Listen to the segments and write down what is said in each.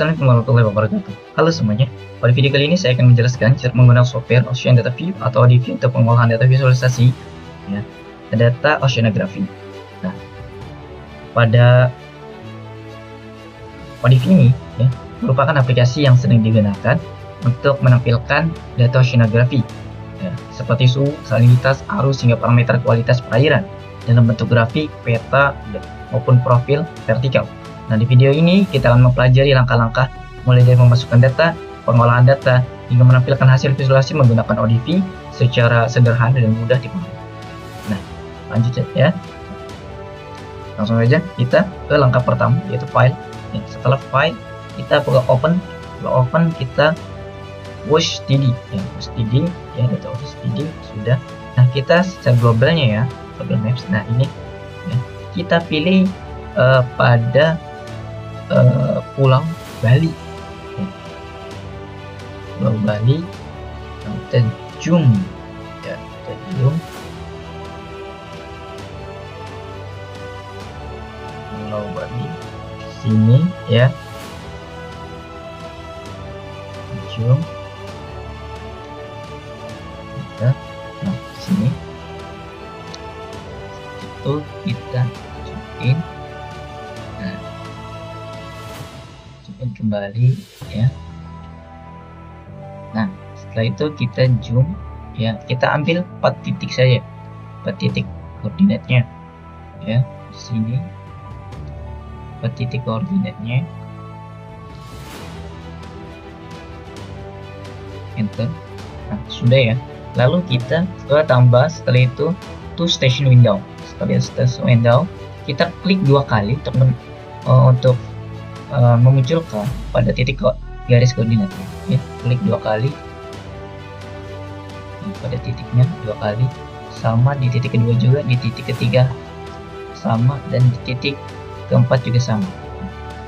Assalamualaikum warahmatullahi wabarakatuh. Halo semuanya. Pada video kali ini saya akan menjelaskan cara menggunakan software Ocean Data View atau ODV untuk pengolahan data visualisasi ya, data oceanography. Nah, pada ODV ini ya, merupakan aplikasi yang sering digunakan untuk menampilkan data oceanography ya, seperti suhu, salinitas, arus, hingga parameter kualitas perairan dalam bentuk grafik, peta, maupun profil vertikal. Nah, di video ini kita akan mempelajari langkah-langkah mulai dari memasukkan data, pengolahan data, hingga menampilkan hasil visualisasi menggunakan ODV secara sederhana dan mudah dipahami. Nah, lanjut ya. Langsung saja kita ke langkah pertama, yaitu file. Ya, setelah file, kita buka open. Setelah open, kita WashDD. Ya, WashDD, ya, data WashDD sudah. Nah, kita secara globalnya ya, global maps. Nah, ini ya, kita pilih pada Pulau Bali ya. Pulau Bali, kita zoom ya, kita zoom Pulau Bali sini ya, zoom kita sini, itu kita zoom in. Kembali ya. Nah, setelah itu kita zoom ya, kita ambil 4 titik saja, 4 titik koordinatnya ya, di sini 4 titik koordinatnya, enter. Nah, sudah ya. Lalu kita tambah setelah itu to station window. Setelah station window, kita klik 2 kali untuk memunculkan pada titik garis koordinatnya ya, klik 2 kali pada titiknya 2 kali, sama di titik kedua juga, di titik ketiga sama, dan di titik keempat juga sama.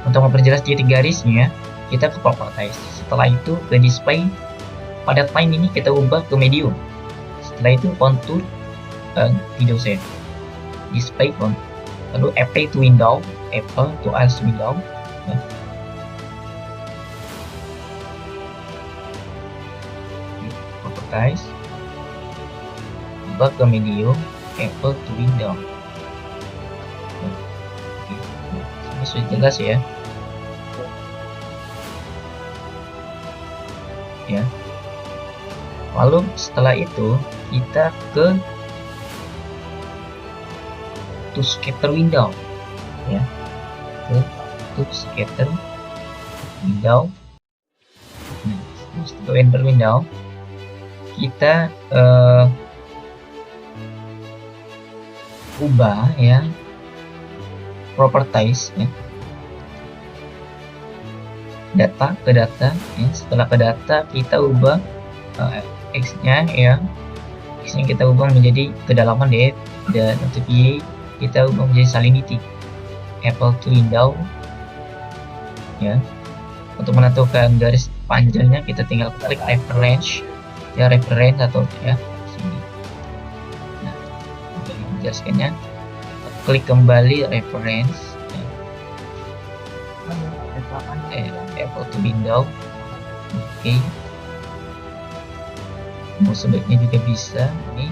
Untuk memperjelas titik garisnya, kita ke properties. Setelah itu ke display, pada line ini kita ubah ke medium. Setelah itu contour video saya display contour, lalu apply to window, apply to as window ya. Properties, ubah ke medium, apple to window. Oke. Ini sudah jelas ya. Ya. Lalu setelah itu kita ke to scatter window ya, to scatter window. Nah, setelah enter window, kita ubah ya properties ya, data ke data ya. Setelah ke data, kita ubah x-nya ya, x-nya kita ubah menjadi kedalaman depth, dan untuk y kita ubah menjadi salinity, apple to window ya. Untuk menentukan garis panjangnya, kita tinggal klik reference ya, reference atau ya sini. Nah, untuk menjelaskannya, klik kembali reference ya. Apple to window. Oke. Mau sebaiknya juga bisa ini.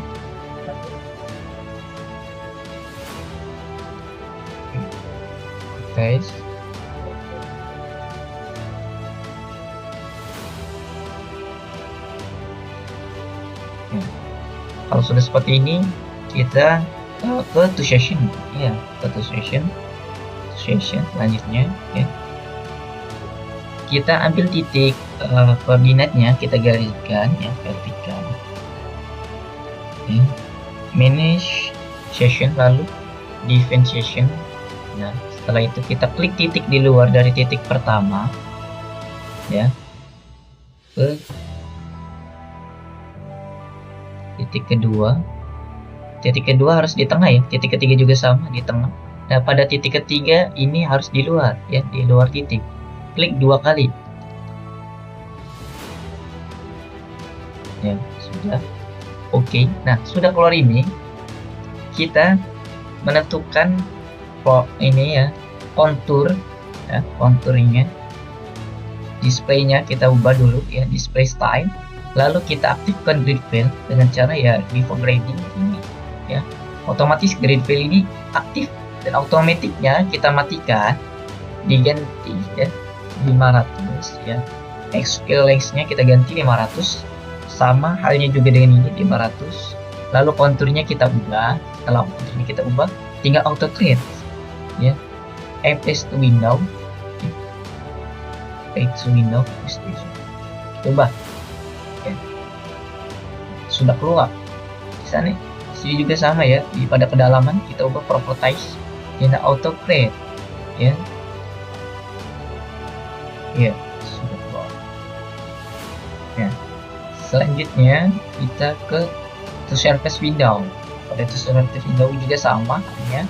Guys, kalau sudah seperti ini, kita ke to session ya, ke to session selanjutnya ya. Kita ambil titik koordinatnya, kita gariskan ya, vertikal ya. Manage session, lalu define session. Nah, setelah itu kita klik titik di luar dari titik pertama ya, ke titik kedua. Titik kedua harus di tengah ya, titik ketiga juga sama di tengah. Nah, pada titik ketiga ini harus di luar ya, di luar titik. Klik 2 kali ya, sudah. Oke. Nah, sudah keluar ini, kita menentukan ini ya, kontur ya, konturnya displaynya kita ubah dulu ya, display style, lalu kita aktifkan grid fill dengan cara ya default grading ini ya, otomatis grid fill ini aktif dan otomatiknya kita matikan, diganti ya 500 ya, scale length-nya kita ganti 500, sama halnya juga dengan ini 500, lalu konturnya kita ubah. Setelah konturnya kita ubah, tinggal auto create ya, paste to window, coba ya. Sudah keluar di sana. Sini juga sama ya, pada pedalaman kita ubah properties, tinggal auto create ya. Ya, sudah keluar ya. Selanjutnya kita ke to surface window. Pada to surface window juga sama ya,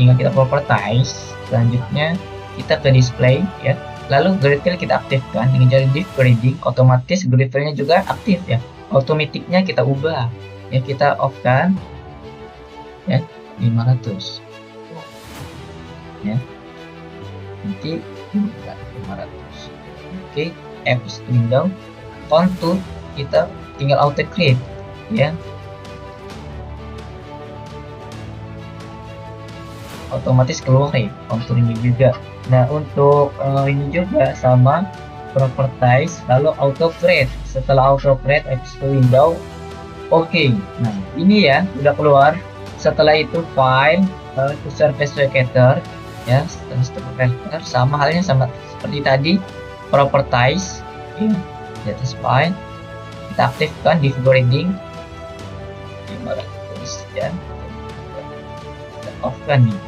tinggal kita properties. Selanjutnya kita ke display ya, lalu grid fill kita aktifkan dengan cara div grading, otomatis grid fill-nya juga aktif ya, otomatiknya kita ubah ya, kita off kan ya 500 ya, nanti 500. Oke, F's window, contour kita tinggal auto create ya, otomatis keluar ya konturnya juga. Nah untuk ini juga sama, properties lalu auto create. Setelah auto create F's window, oke. Nah ini ya udah keluar. Setelah itu file, to surface locator ya, setelah sama halnya sama seperti tadi, properties ya, di atas file kita aktifkan div grading 500 ya, kita off kan nih,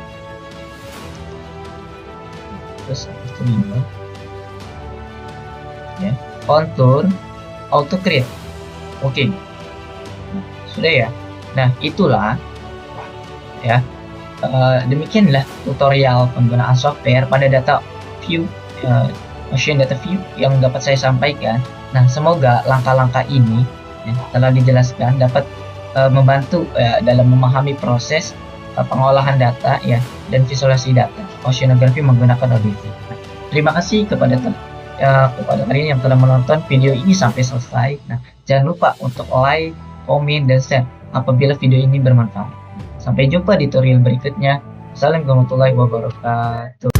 terus itu ya, contour auto create. Oke. Nah, sudah ya. Nah itulah ya, demikianlah tutorial penggunaan software pada data view, Ocean Data View yang dapat saya sampaikan. Nah semoga langkah-langkah ini ya, telah dijelaskan dapat membantu dalam memahami proses pengolahan data ya dan visualisasi data oceanography menggunakan Audacity. Nah, terima kasih kepada kalian yang telah menonton video ini sampai selesai. Nah jangan lupa untuk like, komen, dan share apabila video ini bermanfaat. Sampai jumpa di tutorial berikutnya. Assalamualaikum warahmatullahi wabarakatuh.